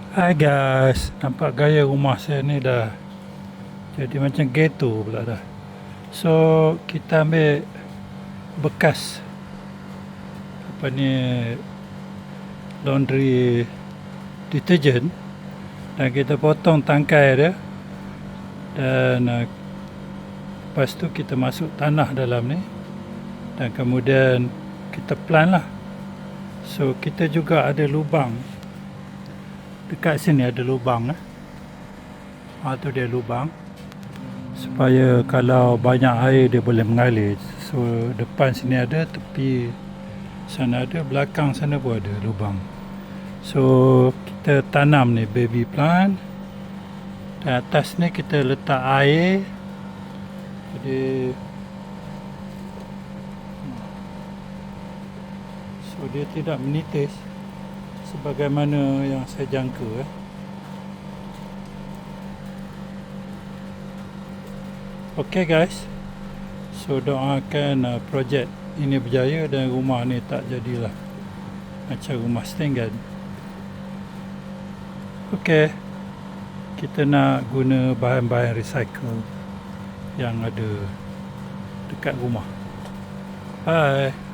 Hai guys, nampak gaya rumah saya ni dah jadi macam ghetto pula dah. So kita ambil bekas apa ni, laundry detergent, dan kita potong tangkai dia, dan lepas tu kita masuk tanah dalam ni, dan kemudian kita plant lah. So kita juga ada lubang dekat sini, ada lubang tu dia lubang, supaya kalau banyak air dia boleh mengalir. So depan sini ada, tepi sana ada, belakang sana pun ada lubang. So kita tanam ni baby plant, dan atas ni kita letak air. Jadi so dia tidak menitis sebagaimana yang saya jangka. Okay guys, so doakan projek ini berjaya dan rumah ni tak jadilah macam rumah setinggan. Okay, kita nak guna bahan-bahan recycle yang ada dekat rumah. Bye.